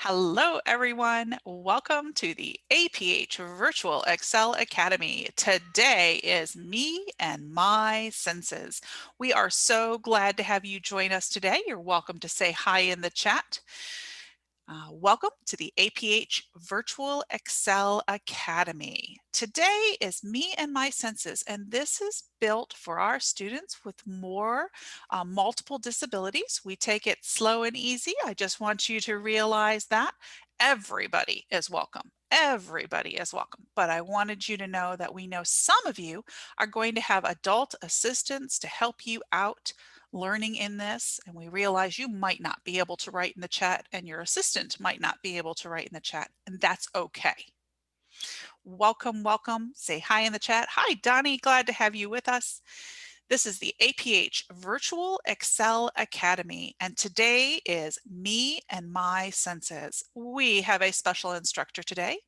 Hello, everyone. Welcome to the APH Virtual Excel Academy. Today is Me and My Senses. We are so glad to have you join us today. You're welcome to say hi in the chat. Welcome to the APH Virtual Excel Academy. Today is Me and My Senses, and this is built for our students with more multiple disabilities. We take it slow and easy. I just want you to realize that everybody is welcome. Everybody is welcome. But I wanted you to know that we know some of you are going to have adult assistants to help you out learning in this, and we realize you might not be able to write in the chat and your assistant might not be able to write in the chat, and that's okay. Welcome, welcome. Say hi in the chat. Hi, Donnie. Glad to have you with us. This is the APH Virtual Excel Academy, and today is Me and My Senses. We have a special instructor today.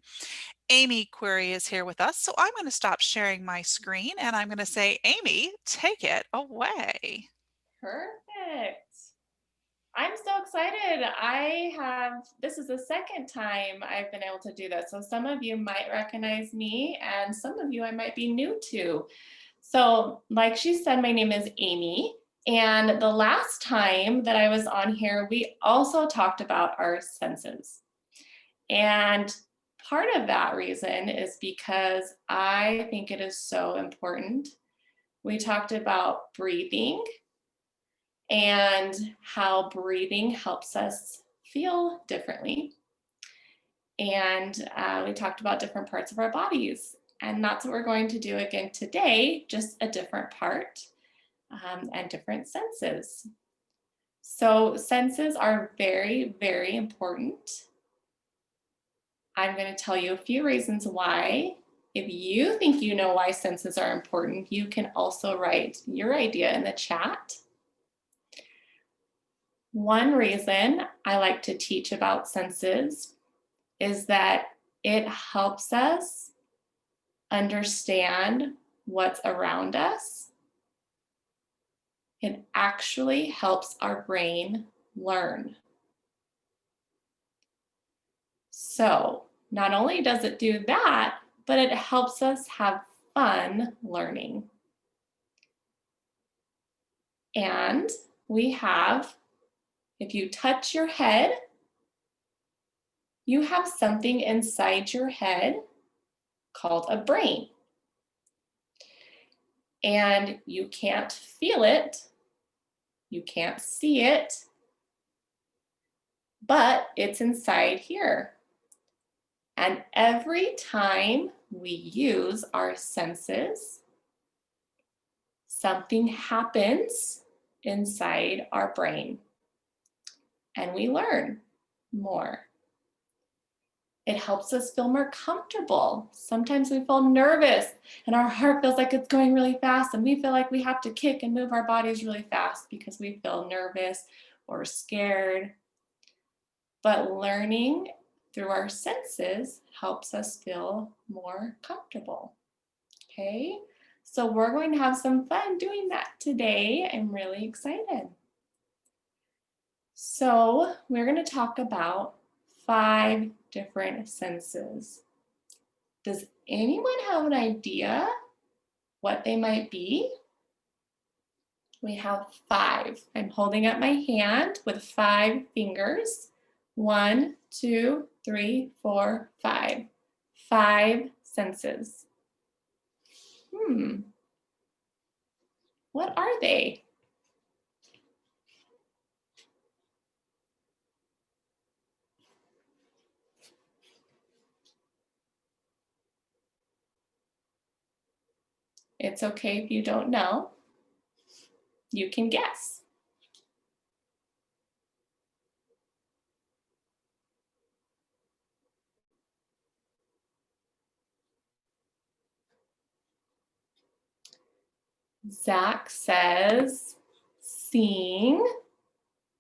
Amy Query is here with us, so I'm going to stop sharing my screen and I'm going to say, Amy, take it away. Perfect. I'm so excited. This is the second time I've been able to do this. So some of you might recognize me and some of you I might be new to. So like she said, my name is Amy. And the last time that I was on here, we also talked about our senses. And part of that reason is because I think it is so important. We talked about breathing and how breathing helps us feel differently. And we talked about different parts of our bodies. And that's what we're going to do again today, just a different part and different senses. So senses are very, very important. I'm going to tell you a few reasons why. If you think you know why senses are important, you can also write your idea in the chat. One reason I like to teach about senses is that it helps us understand what's around us. It actually helps our brain learn. So not only does it do that, but it helps us have fun learning. And we have, if you touch your head, you have something inside your head called a brain. And you can't feel it, you can't see it, but it's inside here. And every time we use our senses, something happens inside our brain and we learn more. It helps us feel more comfortable. Sometimes we feel nervous and our heart feels like it's going really fast and we feel like we have to kick and move our bodies really fast because we feel nervous or scared. But learning through our senses helps us feel more comfortable. Okay, so we're going to have some fun doing that today. I'm really excited. So we're going to talk about 5 different senses. Does anyone have an idea what they might be? We have 5. I'm holding up my hand with 5 fingers. 1, 2, 3, 4, 5. 5 senses. What are they? It's okay if you don't know. You can guess. Zach says seeing.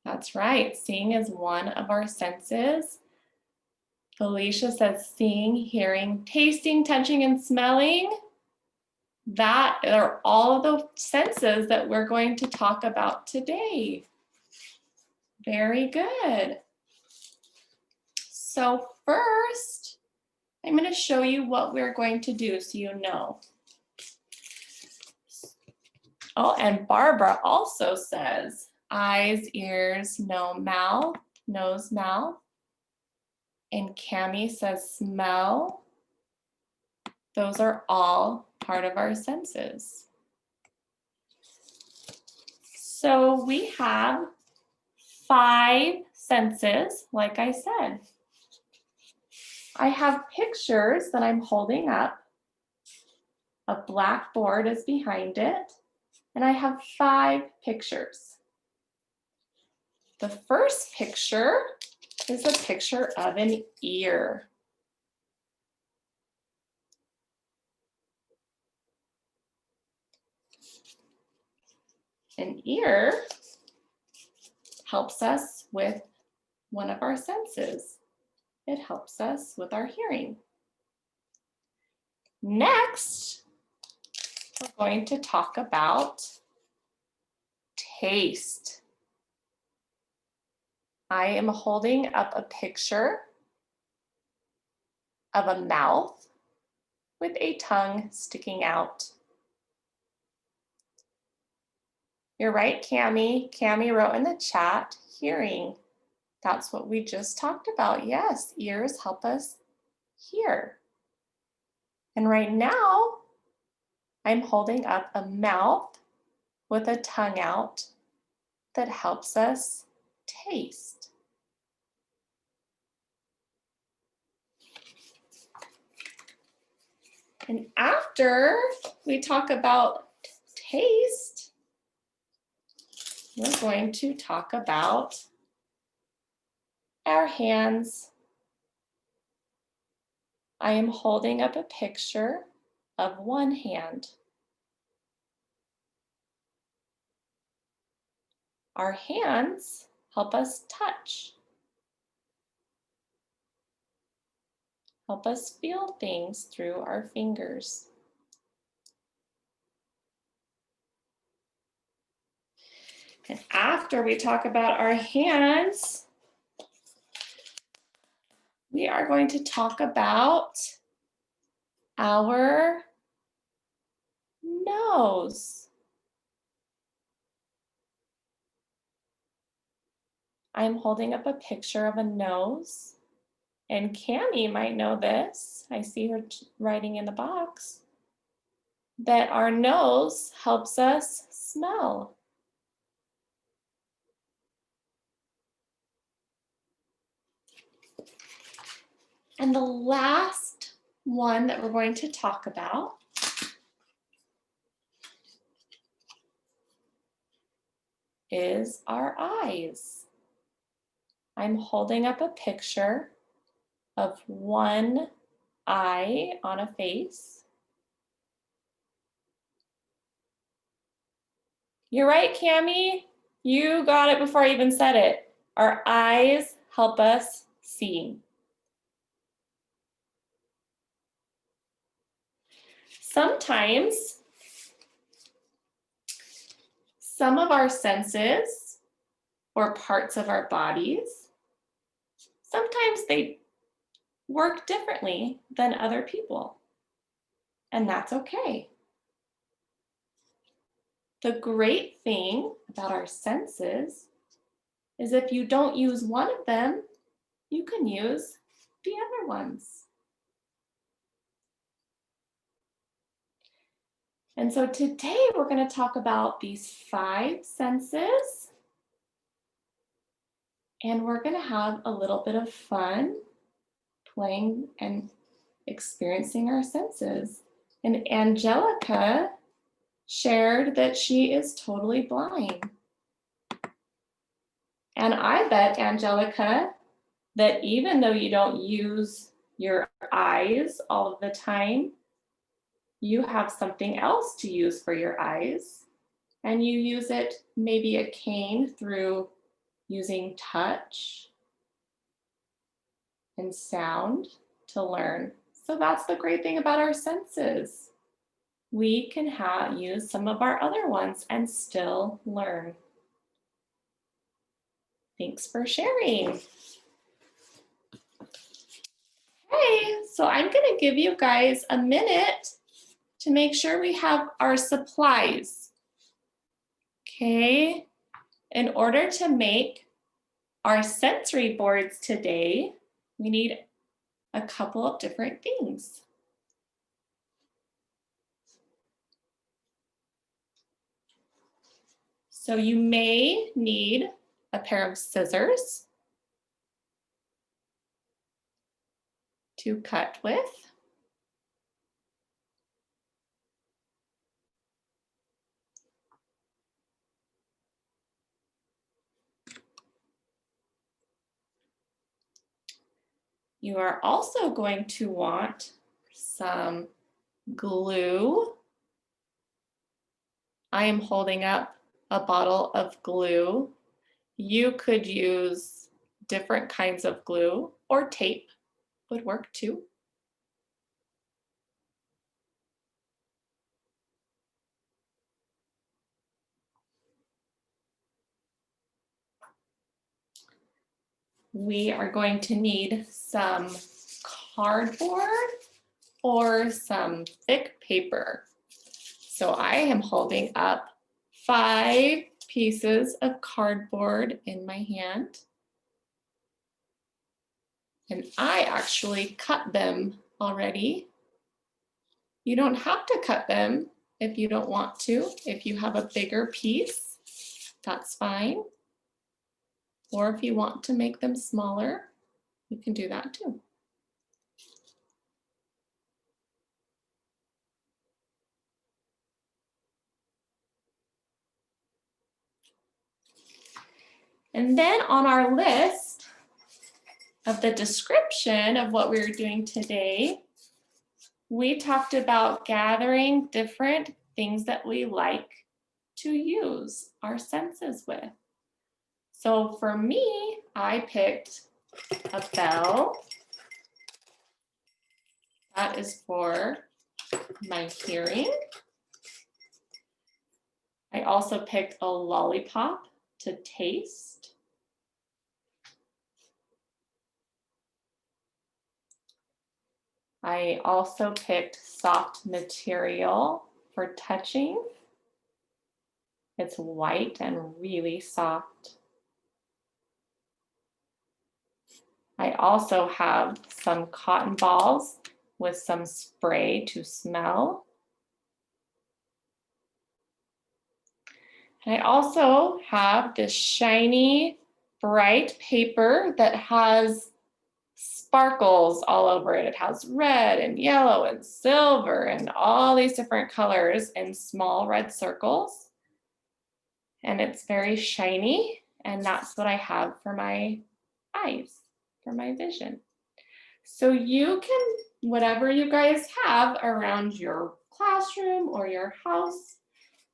That's right, seeing is one of our senses. Felicia says seeing, hearing, tasting, touching, and smelling. That are all of the senses that we're going to talk about today. Very good. So first, I'm going to show you what we're going to do so you know. Oh, and Barbara also says eyes, ears, mouth, nose, mouth. And Cami says smell. Those are all part of our senses. So we have 5 senses, like I said. I have pictures that I'm holding up. A blackboard is behind it, and I have 5 pictures. The first picture is a picture of an ear. An ear helps us with one of our senses. It helps us with our hearing. Next, we're going to talk about taste. I am holding up a picture of a mouth with a tongue sticking out. You're right, Cami. Cami wrote in the chat, hearing. That's what we just talked about. Yes, ears help us hear. And right now, I'm holding up a mouth with a tongue out that helps us taste. And after we talk about taste, we're going to talk about our hands. I am holding up a picture of one hand. Our hands help us touch, help us feel things through our fingers. And after we talk about our hands, we are going to talk about our nose. I'm holding up a picture of a nose, and Cami might know this. I see her writing in the box that our nose helps us smell. And the last one that we're going to talk about is our eyes. I'm holding up a picture of one eye on a face. You're right, Cami. You got it before I even said it. Our eyes help us see. Sometimes some of our senses or parts of our bodies, sometimes they work differently than other people, and that's okay. The great thing about our senses is if you don't use one of them, you can use the other ones. And so today we're going to talk about these 5 senses, and we're going to have a little bit of fun playing and experiencing our senses. And Angelica shared that she is totally blind. And I bet, Angelica, that even though you don't use your eyes all of the time, you have something else to use for your eyes, and you use it, maybe a cane, through using touch and sound to learn. So that's the great thing about our senses. We can use some of our other ones and still learn. Thanks for sharing. So I'm gonna give you guys a minute to make sure we have our supplies. Okay, in order to make our sensory boards today, we need a couple of different things. So you may need a pair of scissors to cut with. You are also going to want some glue. I am holding up a bottle of glue. You could use different kinds of glue, or tape would work too. We are going to need some cardboard or some thick paper. So I am holding up 5 pieces of cardboard in my hand. And I actually cut them already. You don't have to cut them if you don't want to. If you have a bigger piece, that's fine. Or if you want to make them smaller, you can do that too. And then on our list of the description of what we were doing today, we talked about gathering different things that we like to use our senses with. So for me, I picked a bell. That is for my hearing. I also picked a lollipop to taste. I also picked soft material for touching. It's white and really soft. I also have some cotton balls with some spray to smell. And I also have this shiny, bright paper that has sparkles all over it. It has red and yellow and silver and all these different colors in small red circles. And it's very shiny, and that's what I have for my eyes, for my vision. So you can, whatever you guys have around your classroom or your house,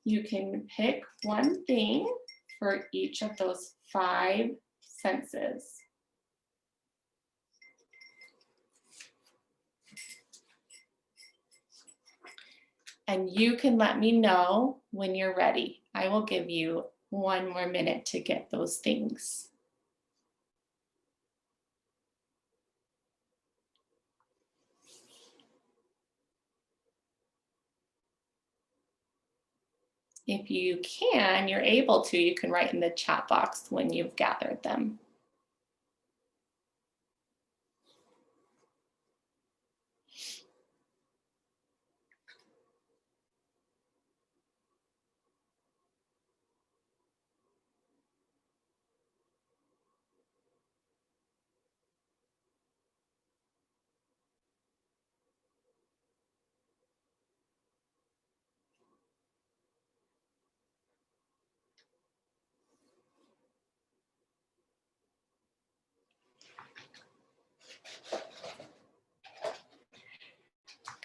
you can pick one thing for each of those 5 senses. And you can let me know when you're ready. I will give you 1 more minute to get those things. If you can, you're able to, you can write in the chat box when you've gathered them.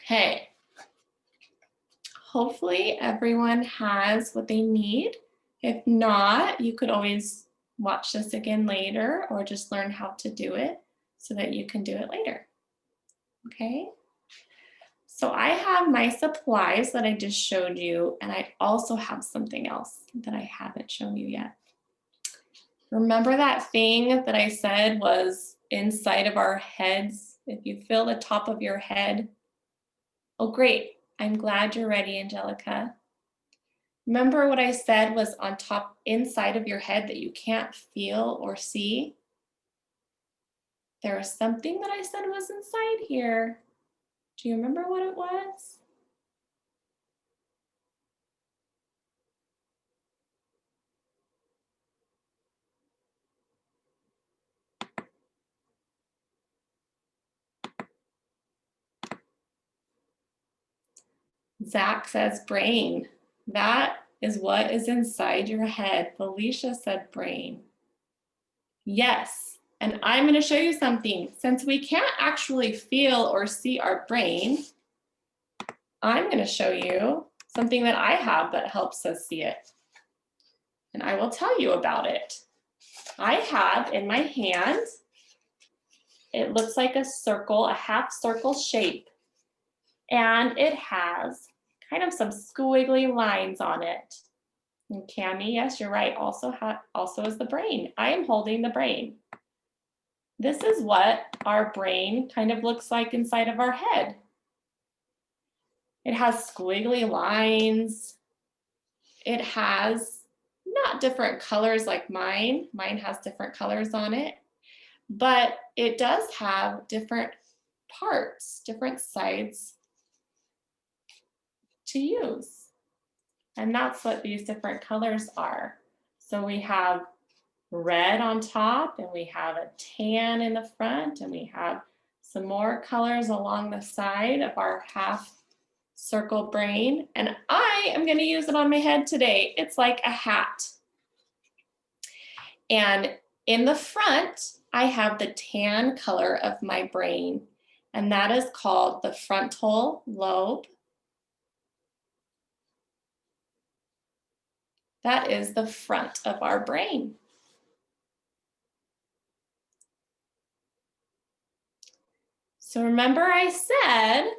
Okay. Hopefully everyone has what they need. If not, you could always watch this again later or just learn how to do it so that you can do it later. Okay? So I have my supplies that I just showed you, and I also have something else that I haven't shown you yet. Remember that thing that I said was inside of our heads If you feel the top of your head. Oh, great. I'm glad you're ready, Angelica. Remember what I said was on top inside of your head that you can't feel or see? There was something that I said was inside here. Do you remember what it was? Zach says brain. That is what is inside your head. Felicia said brain. Yes, and I'm going to show you something. Since we can't actually feel or see our brain, I'm going to show you something that I have that helps us see it. And I will tell you about it. I have in my hand, it looks like a circle, a half circle shape. And it has kind of some squiggly lines on it. And Cami, yes, you're right, also is the brain. I am holding the brain. This is what our brain kind of looks like inside of our head. It has squiggly lines. It has not different colors like mine. Mine has different colors on it, but it does have different parts, different sides to use. And that's what these different colors are. So we have red on top, and we have a tan in the front, and we have some more colors along the side of our half circle brain. And I am going to use it on my head today. It's like a hat. And in the front, I have the tan color of my brain, and that is called the frontal lobe. That is the front of our brain. So remember I said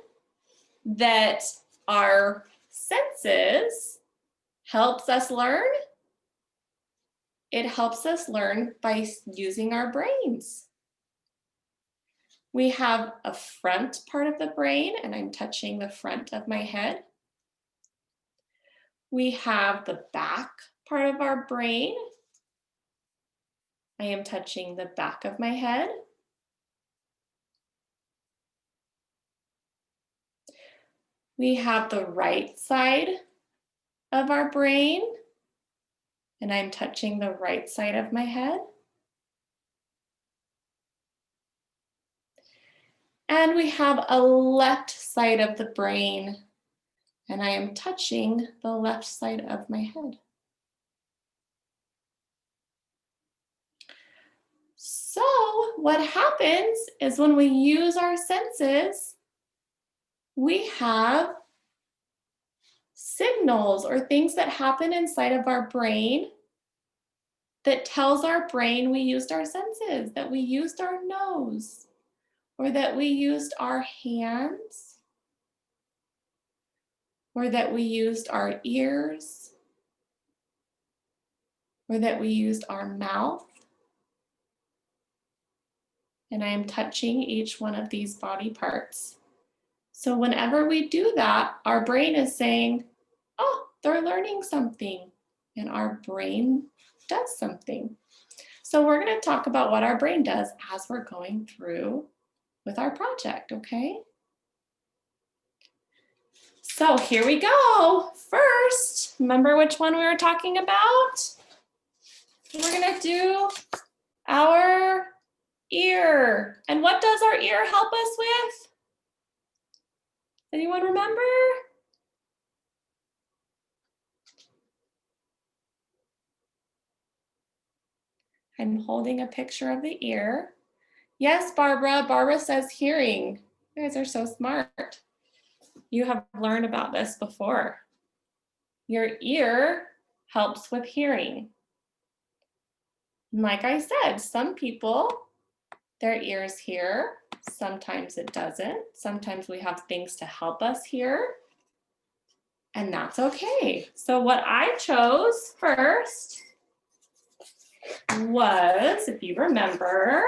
that our senses helps us learn? It helps us learn by using our brains. We have a front part of the brain, and I'm touching the front of my head. We have the back part of our brain. I am touching the back of my head. We have the right side of our brain, and I'm touching the right side of my head. And we have a left side of the brain, and I am touching the left side of my head. So what happens is when we use our senses, we have signals or things that happen inside of our brain that tells our brain we used our senses, that we used our nose, or that we used our hands, or that we used our ears, or that we used our mouth. And I am touching each one of these body parts. So whenever we do that, our brain is saying, oh, they're learning something, and our brain does something. So we're going to talk about what our brain does as we're going through with our project, okay? So here we go. First, remember which one we were talking about? We're going to do our ear. And what does our ear help us with? Anyone remember? I'm holding a picture of the ear. Yes, Barbara. Barbara says hearing. You guys are so smart. You have learned about this before. Your ear helps with hearing. And like I said, some people, their ears hear. Sometimes it doesn't. Sometimes we have things to help us hear. And that's okay. So what I chose first was, if you remember,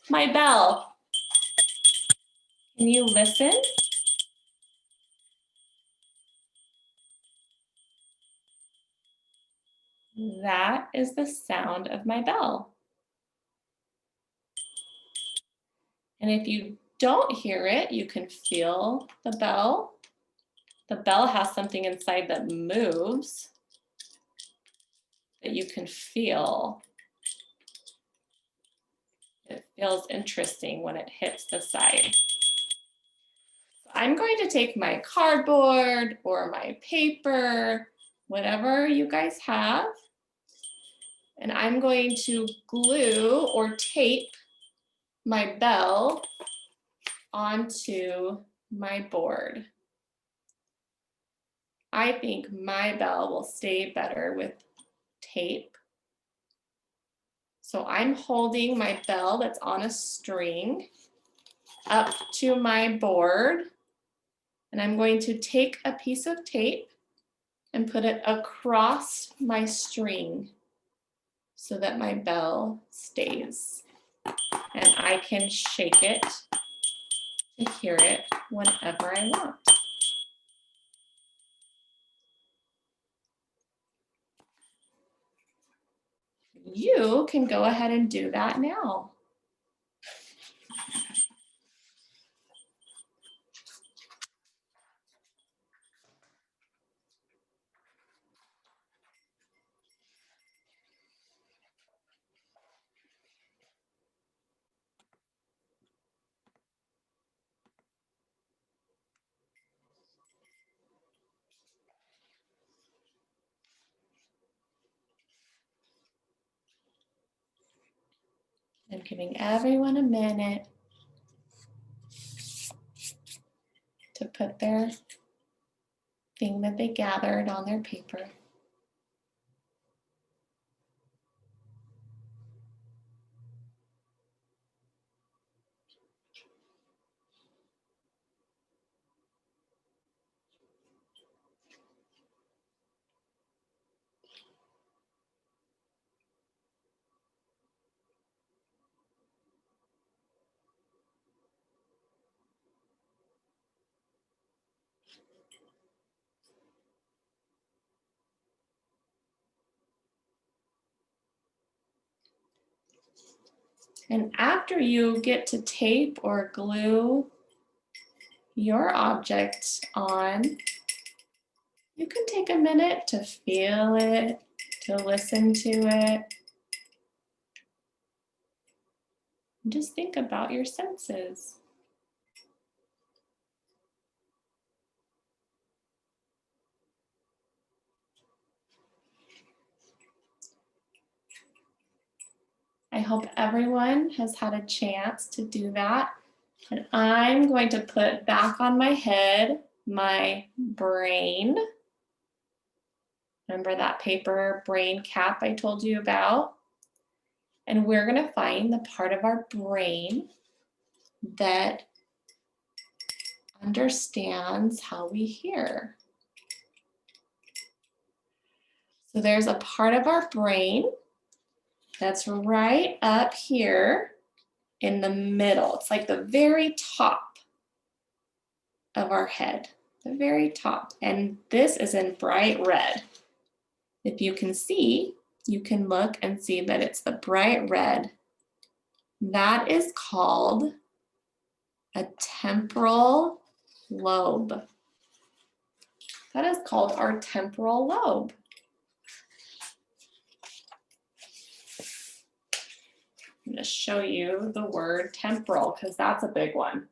my bell. Can you listen? That is the sound of my bell. And if you don't hear it, you can feel the bell. The bell has something inside that moves that you can feel. It feels interesting when it hits the side. I'm going to take my cardboard or my paper, whatever you guys have, and I'm going to glue or tape my bell onto my board. I think my bell will stay better with tape. So I'm holding my bell that's on a string up to my board, and I'm going to take a piece of tape and put it across my string so that my bell stays. And I can shake it to hear it whenever I want. You can go ahead and do that now. I'm giving everyone a minute to put their thing that they gathered on their paper. And after you get to tape or glue your object on, you can take a minute to feel it, to listen to it. And just think about your senses. I hope everyone has had a chance to do that. And I'm going to put back on my head my brain. Remember that paper brain cap I told you about? And we're going to find the part of our brain that understands how we hear. So there's a part of our brain that's right up here in the middle. It's like the very top of our head, the very top. And this is in bright red. If you can see, you can look and see that it's the bright red. That is called a temporal lobe. That is called our temporal lobe. I'm going to show you the word temporal because that's a big one.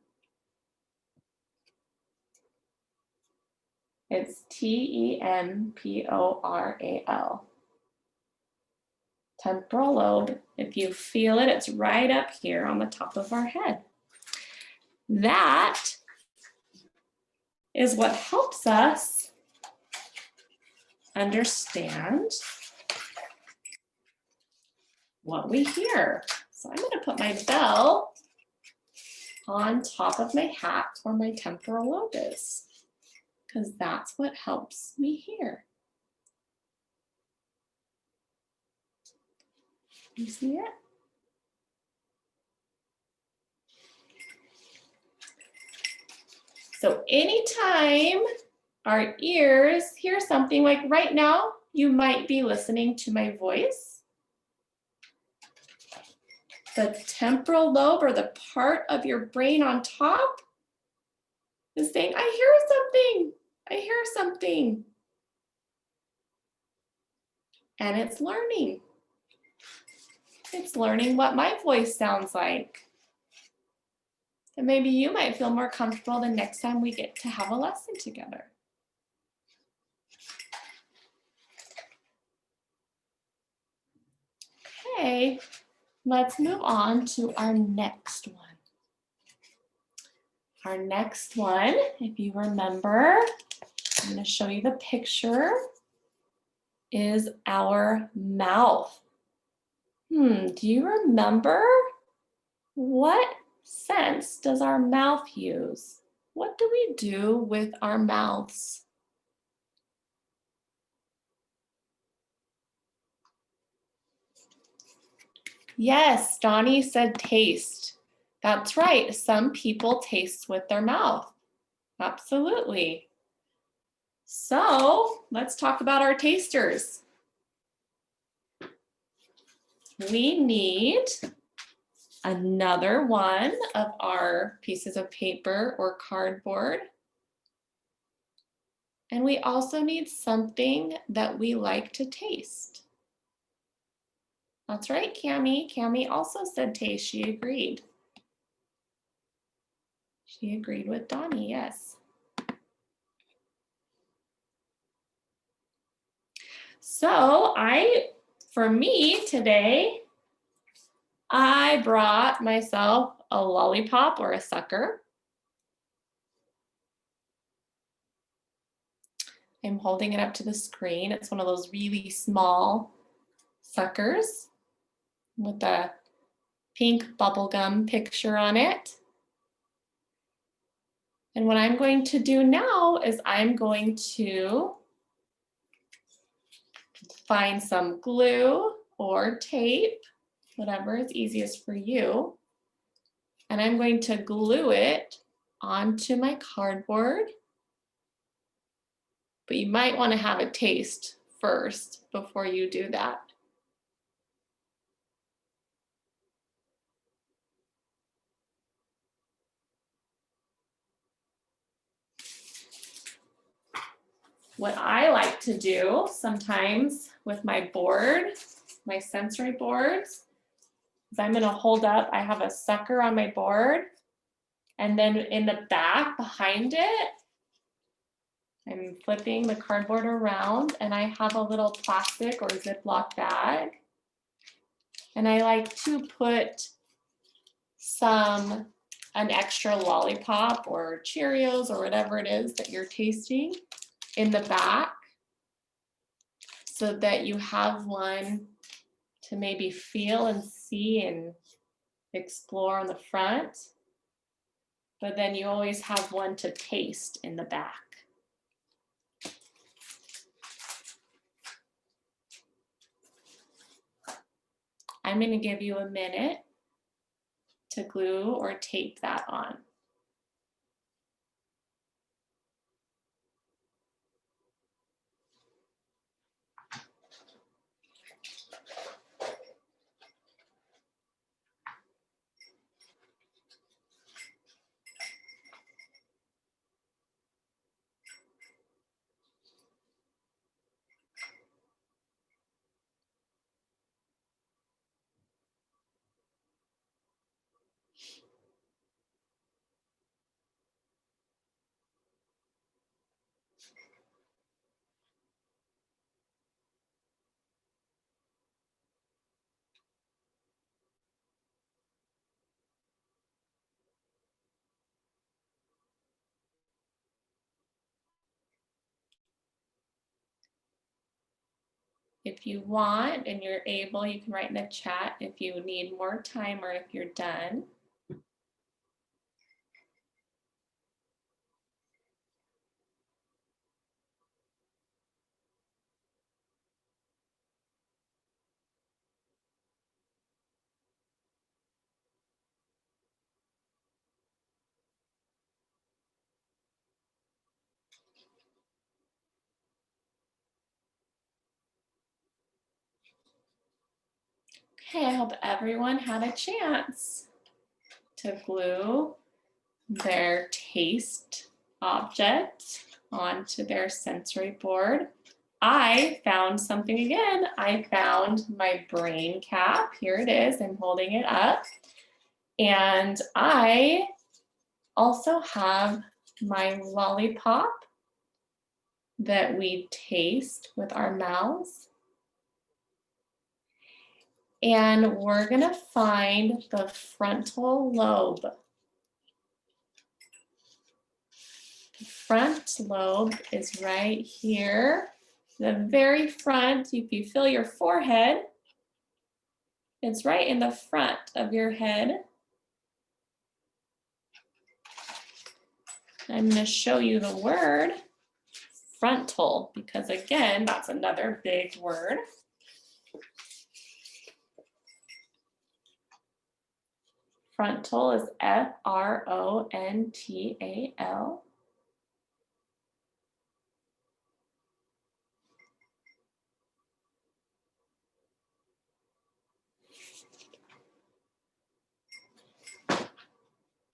It's T-E-M-P-O-R-A-L. Temporal lobe. If you feel it, it's right up here on the top of our head. That is what helps us understand what we hear. So I'm going to put my bell on top of my hat where my temporal lobe is, because that's what helps me hear. You see it? So anytime our ears hear something, like right now, you might be listening to my voice. The temporal lobe, or the part of your brain on top, is saying, I hear something, I hear something. And it's learning. It's learning what my voice sounds like. And maybe you might feel more comfortable the next time we get to have a lesson together. Okay, let's move on to our next one. Our next one, if you remember, I'm going to show you the picture, is our mouth. Do you remember? What sense does our mouth use? What do we do with our mouths? Yes, Donnie said taste. That's right. Some people taste with their mouth. Absolutely. So let's talk about our tasters. We need another one of our pieces of paper or cardboard. And we also need something that we like to taste. That's right, Cami. Cami also said taste. She agreed. She agreed with Donnie, yes. So for me today, I brought myself a lollipop or a sucker. I'm holding it up to the screen. It's one of those really small suckers with a pink bubblegum picture on it. And what I'm going to do now is I'm going to find some glue or tape, whatever is easiest for you. And I'm going to glue it onto my cardboard. But you might want to have a taste first before you do that. What I like to do sometimes with my board, my sensory boards, is I'm going to hold up, I have a sucker on my board, and then in the back behind it, I'm flipping the cardboard around and I have a little plastic or Ziploc bag. And I like to put an extra lollipop or Cheerios or whatever it is that you're tasting in the back so that you have one to maybe feel and see and explore on the front. But then you always have one to taste in the back. I'm going to give you a minute to glue or tape that on. If you want and you're able, you can write in the chat if you need more time or if you're done. Okay, I hope everyone had a chance to glue their taste object onto their sensory board. I found something again. I found my brain cap. Here it is. I'm holding it up. And I also have my lollipop that we taste with our mouths. And we're gonna find the frontal lobe. The front lobe is right here. The very front, if you feel your forehead, it's right in the front of your head. I'm gonna show you the word frontal, because again, that's another big word. Frontal is F-R-O-N-T-A-L.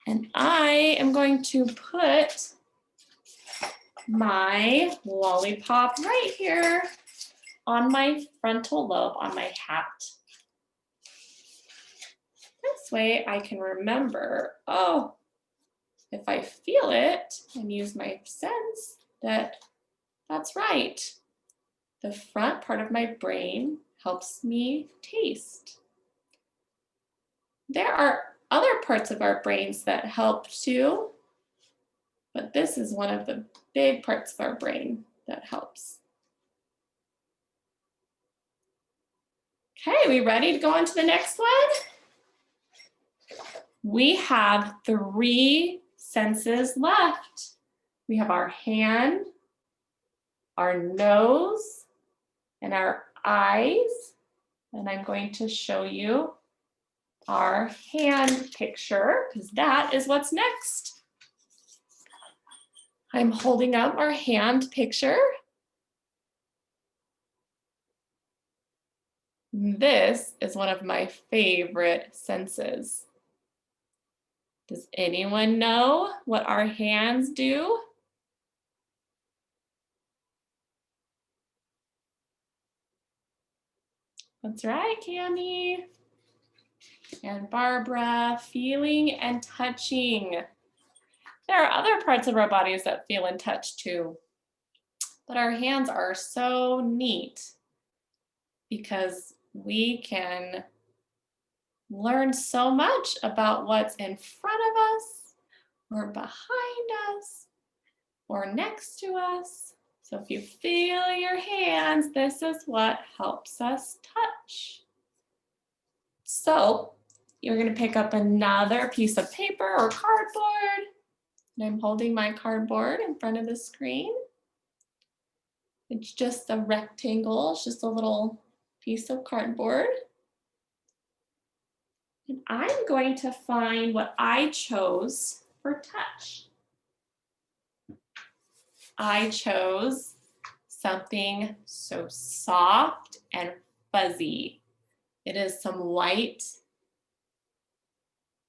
And I am going to put my lollipop right here on my frontal lobe on my hat. This way I can remember, oh, if I feel it and use my sense, that's right. The front part of my brain helps me taste. There are other parts of our brains that help too, but this is one of the big parts of our brain that helps. Okay, we ready to go on to the next one? We have 3 senses left. We have our hand, our nose, and our eyes. And I'm going to show you our hand picture because that is what's next. I'm holding up our hand picture. This is one of my favorite senses. Does anyone know what our hands do? That's right, Cami. And Barbara, feeling and touching. There are other parts of our bodies that feel and touch too, but our hands are so neat because we can learn so much about what's in front of us or behind us or next to us. So if you feel your hands, this is what helps us touch. So you're going to pick up another piece of paper or cardboard. And I'm holding my cardboard in front of the screen. It's just a rectangle, it's just a little piece of cardboard. And I'm going to find what I chose for touch. I chose something so soft and fuzzy. It is some white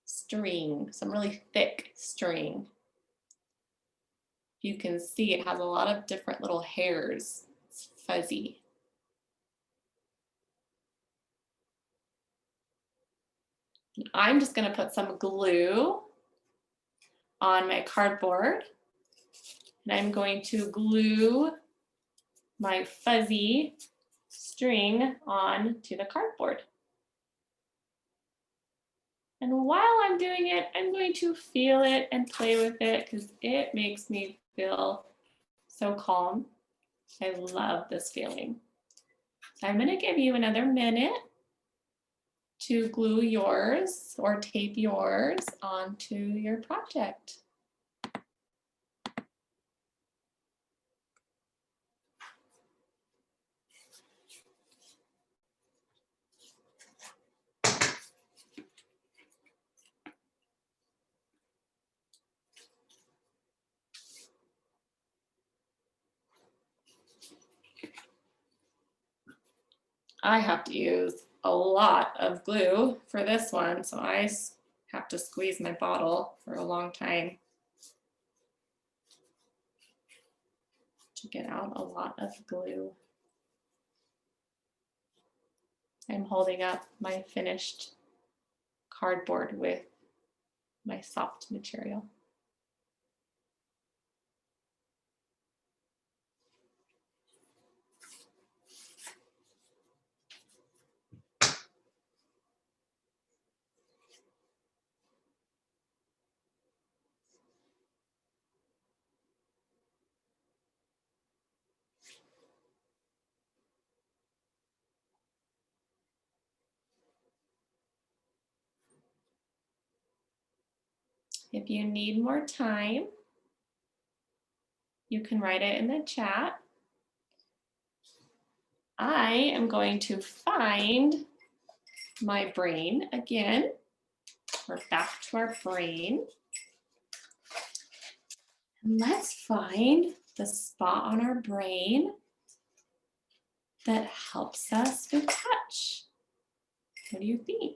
string, some really thick string. You can see it has a lot of different little hairs. It's fuzzy. And I'm just going to put some glue on my cardboard. And I'm going to glue my fuzzy string onto the cardboard. And while I'm doing it, I'm going to feel it and play with it because it makes me feel so calm. I love this feeling. So I'm going to give you another minute to glue yours or tape yours onto your project. I have to use a lot of glue for this one, so I have to squeeze my bottle for a long time to get out a lot of glue. I'm holding up my finished cardboard with my soft material. If you need more time, you can write it in the chat. I am going to find my brain again. We're back to our brain. And let's find the spot on our brain that helps us with touch. What do you think?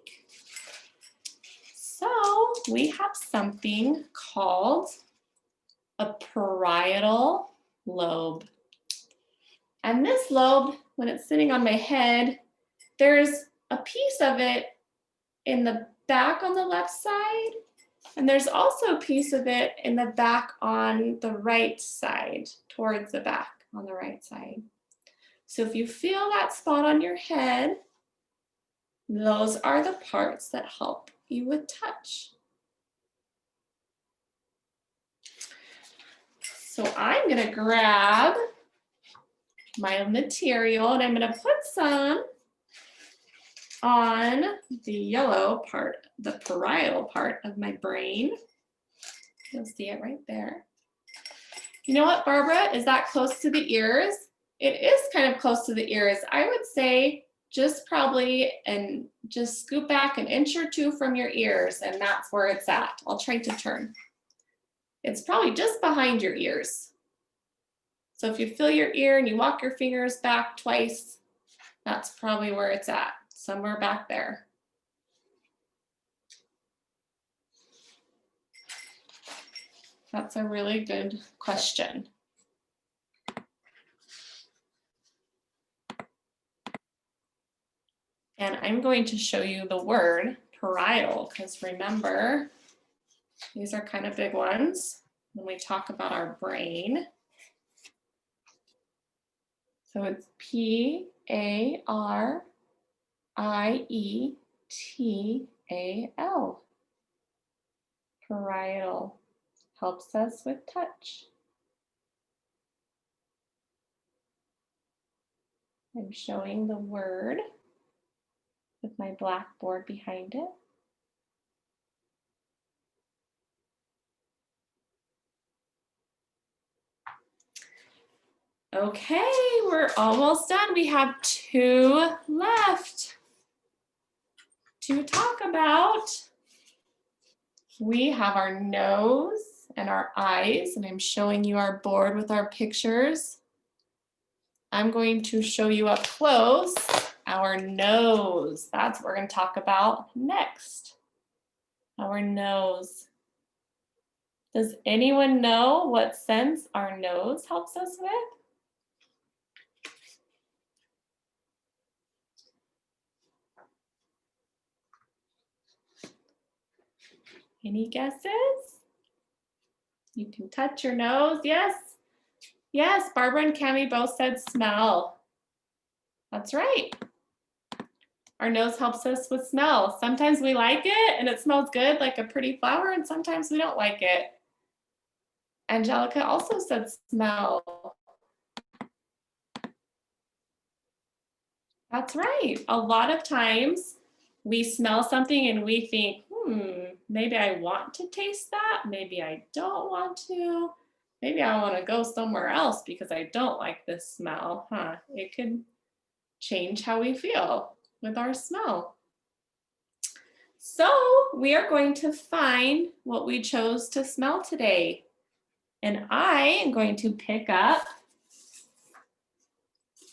So we have something called a parietal lobe. And this lobe, when it's sitting on my head, there's a piece of it in the back on the left side, and there's also a piece of it in the back on the right side, towards the back on the right side. So if you feel that spot on your head, those are the parts that help you with touch. So I'm going to grab my material and I'm going to put some on the yellow part, the parietal part of my brain. You'll see it right there. You know what, Barbara? Is that close to the ears? It is kind of close to the ears. I would say just probably and just scoop back 1 inch or 2 from your ears, and that's where it's at. I'll try to turn. It's probably just behind your ears. So if you feel your ear and you walk your fingers back twice, that's probably where it's at, somewhere back there. That's a really good question. And I'm going to show you the word parietal, because remember, these are kind of big ones when we talk about our brain. So it's P-A-R-I-E-T-A-L. Parietal helps us with touch. I'm showing the word with my blackboard behind it. Okay, we're almost done. We have 2 left to talk about. We have our nose and our eyes, and I'm showing you our board with our pictures. I'm going to show you up close our nose. That's what we're going to talk about next. Our nose. Does anyone know what sense our nose helps us with? Any guesses? You can touch your nose. Yes. Yes, Barbara and Cami both said smell. That's right. Our nose helps us with smell. Sometimes we like it and it smells good like a pretty flower, and sometimes we don't like it. Angelica also said smell. That's right. A lot of times we smell something and we think, maybe I want to taste that. Maybe I don't want to. Maybe I want to go somewhere else because I don't like this smell. It could change how we feel with our smell. So we are going to find what we chose to smell today. And I am going to pick up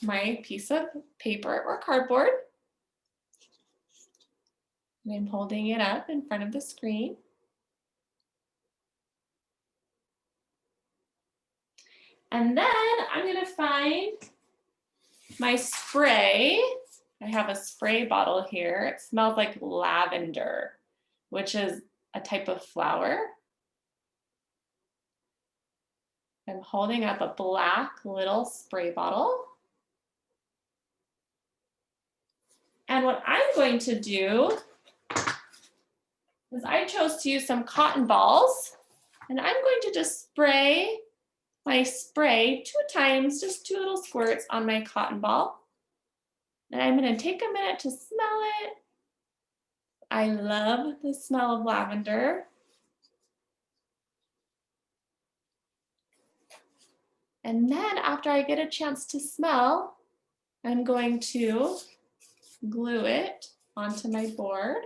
my piece of paper or cardboard. And I'm holding it up in front of the screen. And then I'm gonna find my spray. I have a spray bottle here. It smells like lavender, which is a type of flower. I'm holding up a black little spray bottle. And what I'm going to do is I chose to use some cotton balls, and I'm going to just spray my spray 2 times, just 2 little squirts on my cotton ball. And I'm going to take a minute to smell it. I love the smell of lavender. And then after I get a chance to smell, I'm going to glue it onto my board.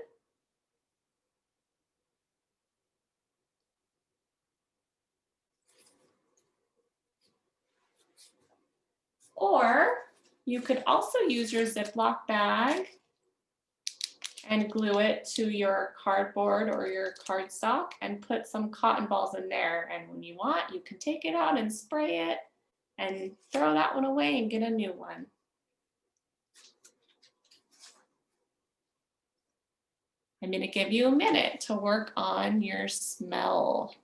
Or you could also use your Ziploc bag and glue it to your cardboard or your cardstock and put some cotton balls in there. And when you want, you can take it out and spray it and throw that one away and get a new one. I'm going to give you a minute to work on your smell.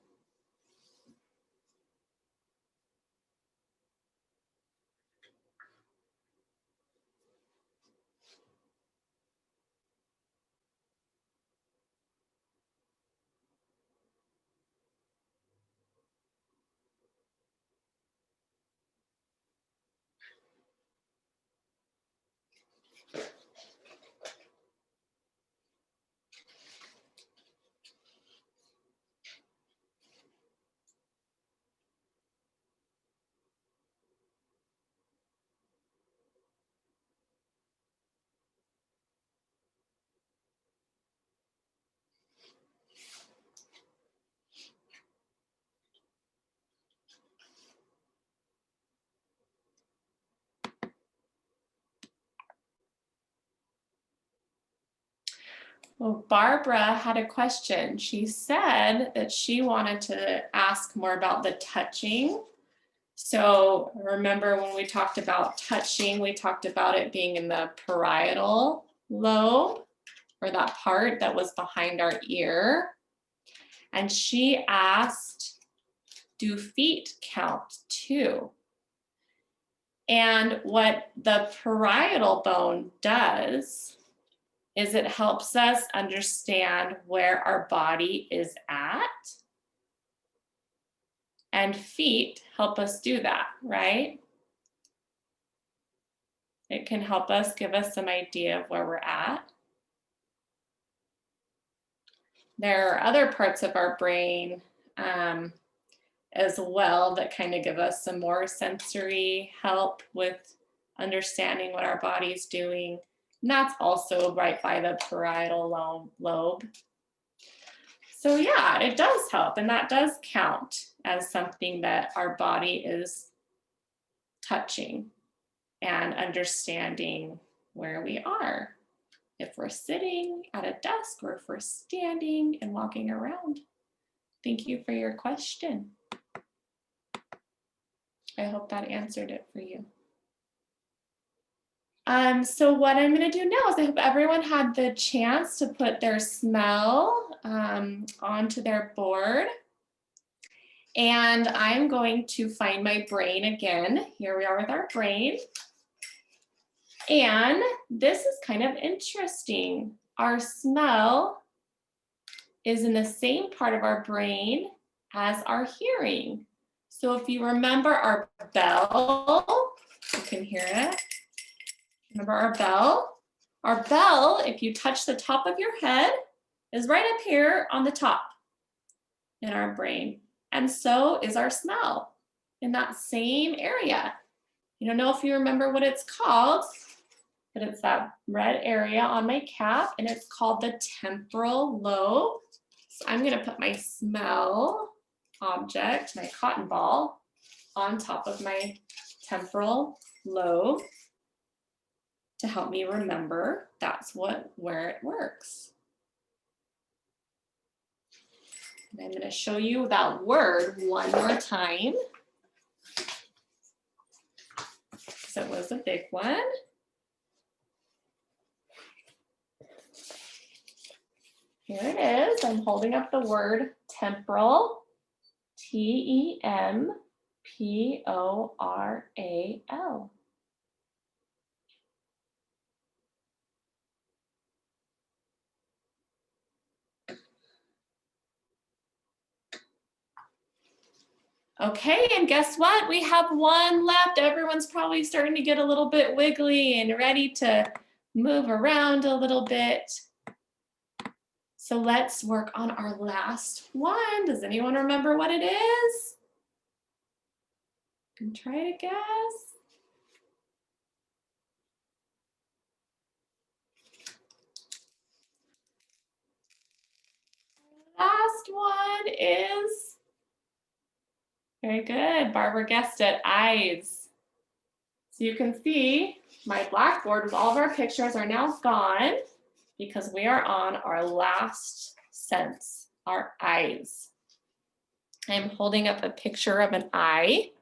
Well, Barbara had a question. She said that she wanted to ask more about the touching. So remember when we talked about touching, we talked about it being in the parietal lobe, or that part that was behind our ear. And she asked, do feet count too? And what the parietal bone does is it helps us understand where our body is at. And feet help us do that, right? It can help us, give us some idea of where we're at. There are other parts of our brain as well that kind of give us some more sensory help with understanding what our body's doing. And that's also right by the parietal lobe. So yeah, it does help, and that does count as something that our body is touching and understanding where we are. If we're sitting at a desk or if we're standing and walking around. Thank you for your question. I hope that answered it for you. So what I'm going to do now is I hope everyone had the chance to put their smell onto their board. And I'm going to find my brain again. Here we are with our brain. And this is kind of interesting. Our smell is in the same part of our brain as our hearing. So if you remember our bell, you can hear it. Remember our bell? Our bell, if you touch the top of your head, is right up here on the top in our brain. And so is our smell in that same area. You don't know if you remember what it's called, but it's that red area on my cap, and it's called the temporal lobe. So I'm going to put my smell object, my cotton ball, on top of my temporal lobe to help me remember that's where it works. And I'm going to show you that word one more time. So it was a big one. Here it is. I'm holding up the word temporal, Temporal. Okay, and guess what? We have one left. Everyone's probably starting to get a little bit wiggly and ready to move around a little bit. So let's work on our last one. Does anyone remember what it is? You can try to guess. Last one is, very good, Barbara guessed it, eyes. So you can see my blackboard with all of our pictures are now gone because we are on our last sense, our eyes. I'm holding up a picture of an eye.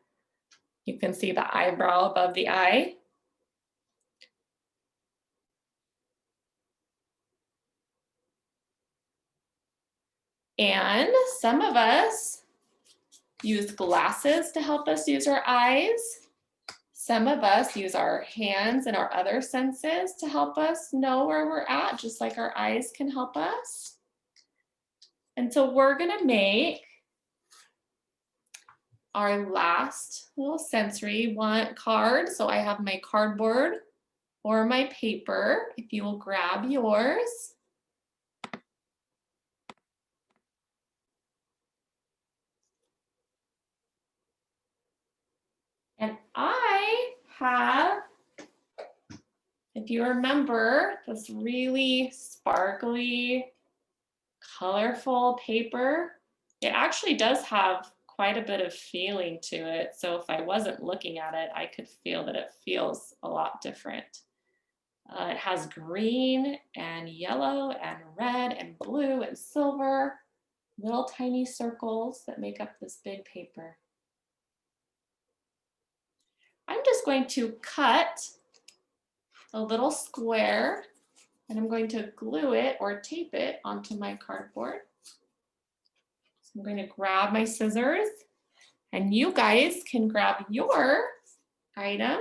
You can see the eyebrow above the eye. And some of us use glasses to help us use our eyes. Some of us use our hands and our other senses to help us know where we're at, just like our eyes can help us. And so we're gonna make our last little sensory one card. So I have my cardboard or my paper. If you will grab yours. And I have, if you remember, this really sparkly, colorful paper. It actually does have quite a bit of feeling to it. So if I wasn't looking at it, I could feel that it feels a lot different. It has green and yellow and red and blue and silver, little tiny circles that make up this big paper. I'm just going to cut a little square and I'm going to glue it or tape it onto my cardboard. So I'm going to grab my scissors and you guys can grab your item.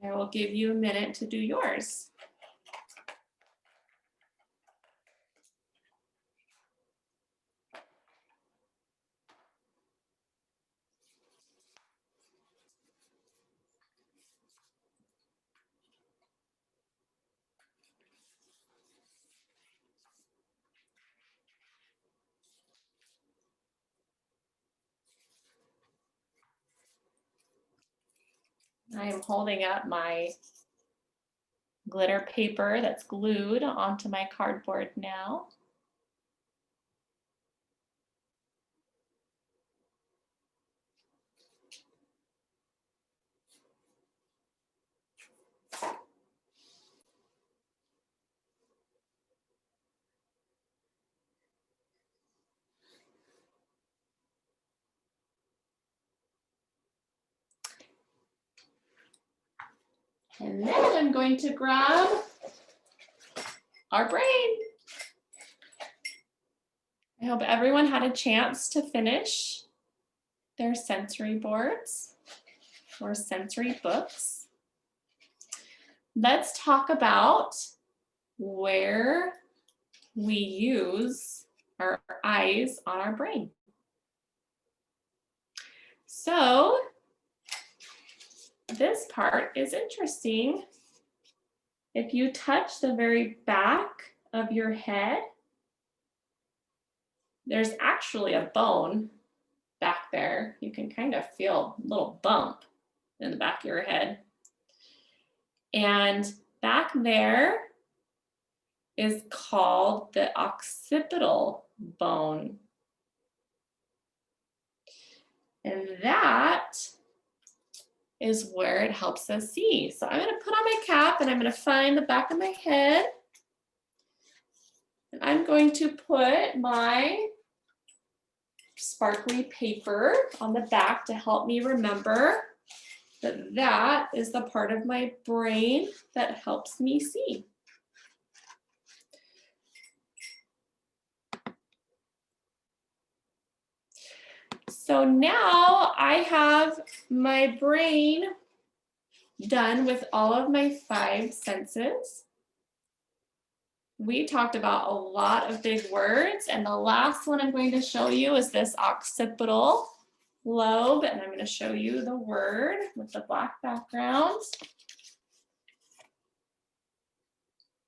I will give you a minute to do yours. I am holding up my glitter paper that's glued onto my cardboard now. And then I'm going to grab our brain. I hope everyone had a chance to finish their sensory boards or sensory books. Let's talk about where we use our eyes on our brain. So this part is interesting. If you touch the very back of your head, there's actually a bone back there. You can kind of feel a little bump in the back of your head. And back there is called the occipital bone. And that is where it helps us see. So I'm going to put on my cap and I'm going to find the back of my head. And I'm going to put my sparkly paper on the back to help me remember that that is the part of my brain that helps me see. So now I have my brain done with all of my 5 senses. We talked about a lot of big words, and the last one I'm going to show you is this occipital lobe, and I'm going to show you the word with the black background.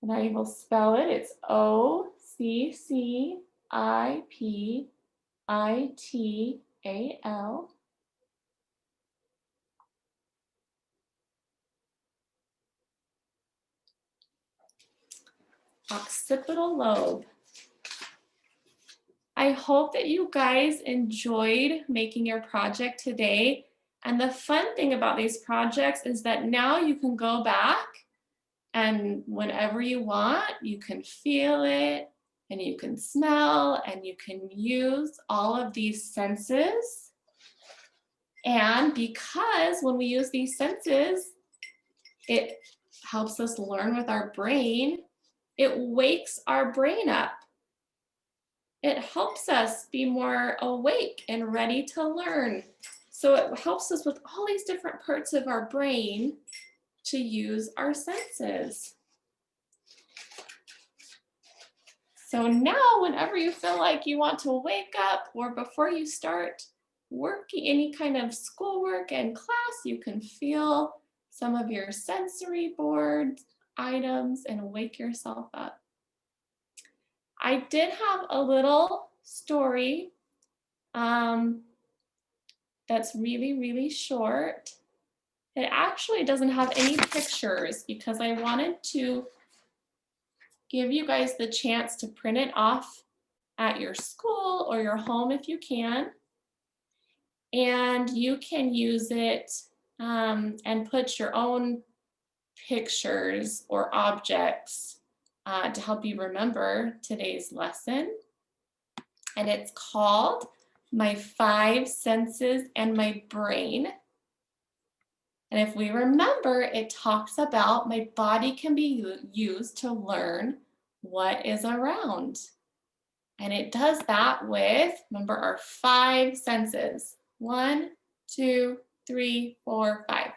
And I will spell it. It's OCCIPITAL. Occipital lobe. I hope that you guys enjoyed making your project today. And the fun thing about these projects is that now you can go back and whenever you want, you can feel it and you can smell and you can use all of these senses. And because when we use these senses, it helps us learn with our brain. It wakes our brain up. It helps us be more awake and ready to learn. So it helps us with all these different parts of our brain to use our senses. So now whenever you feel like you want to wake up or before you start working any kind of schoolwork and class, you can feel some of your sensory board items and wake yourself up. I did have a little story that's really, really short. It actually doesn't have any pictures because I wanted to give you guys the chance to print it off at your school or your home if you can. And you can use it and put your own pictures or objects to help you remember today's lesson. And it's called My 5 Senses and My Brain. And if we remember, it talks about my body can be used to learn what is around. And it does that with, remember, our 5 senses. 1, 2, 3, 4, 5.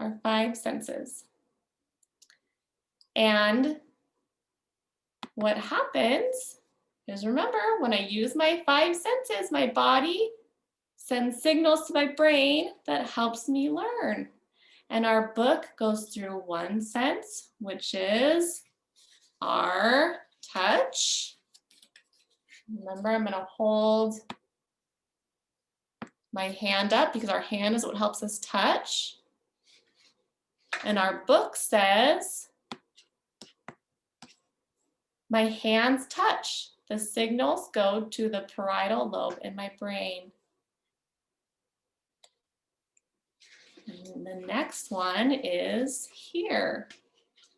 Our 5 senses. And what happens is, remember, when I use my 5 senses, my body sends signals to my brain that helps me learn. And our book goes through 1 sense, which is our touch. Remember, I'm going to hold my hand up because our hand is what helps us touch. And our book says, my hands touch. The signals go to the parietal lobe in my brain. And the next one is hear.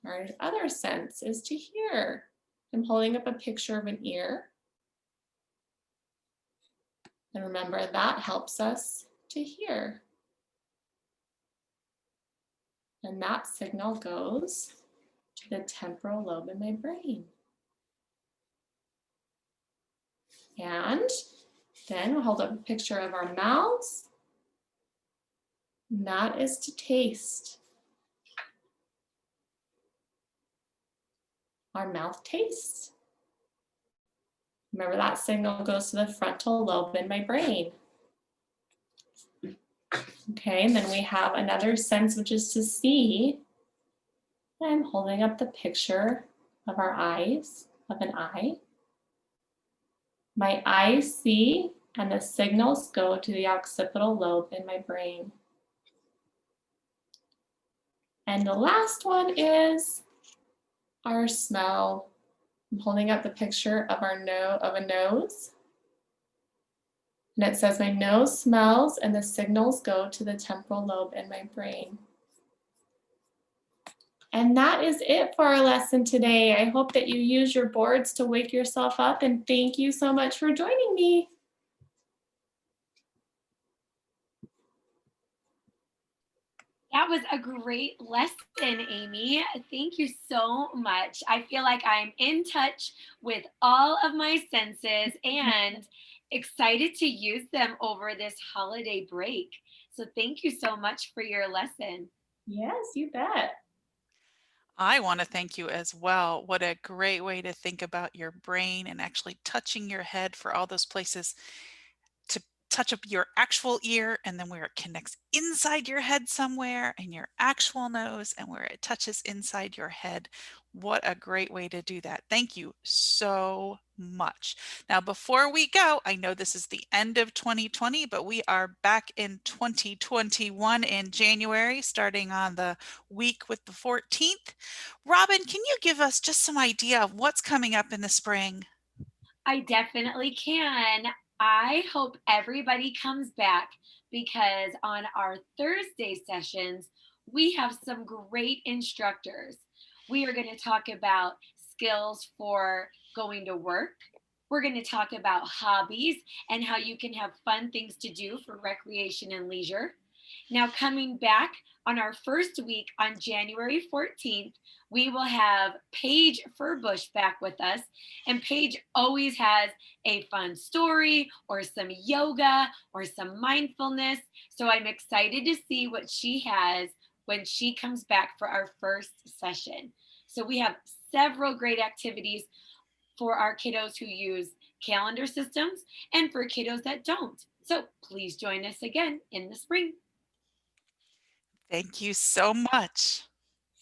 Our other sense is to hear. I'm holding up a picture of an ear. And remember, that helps us to hear. And that signal goes to the temporal lobe in my brain. And then we'll hold up a picture of our mouths. And that is to taste. Our mouth tastes. Remember, that signal goes to the frontal lobe in my brain. Okay, and then we have another sense, which is to see. I'm holding up the picture of our eyes, of an eye. My eyes see, and the signals go to the occipital lobe in my brain. And the last one is our smell. I'm holding up the picture of a nose. And it says my nose smells and the signals go to the temporal lobe in my brain. And that is it for our lesson today. I hope that you use your boards to wake yourself up, and thank you so much for joining me. That was a great lesson, Amy. Thank you so much. I feel like I'm in touch with all of my senses and excited to use them over this holiday break. So, thank you so much for your lesson. Yes, you bet. I want to thank you as well. What a great way to think about your brain and actually touching your head for all those places to touch up your actual ear and then where it connects inside your head somewhere and your actual nose and where it touches inside your head. What a great way to do that. Thank you so much. Now, before we go, I know this is the end of 2020, but we are back in 2021 in January, starting on the week with the 14th. Robin, can you give us just some idea of what's coming up in the spring? I definitely can. I hope everybody comes back because on our Thursday sessions, we have some great instructors. We are going to talk about skills for going to work. We're going to talk about hobbies and how you can have fun things to do for recreation and leisure. Now, coming back on our first week on January 14th, we will have Paige Furbush back with us. And Paige always has a fun story or some yoga or some mindfulness. So I'm excited to see what she has when she comes back for our first session. So we have several great activities for our kiddos who use calendar systems and for kiddos that don't. So please join us again in the spring. Thank you so much.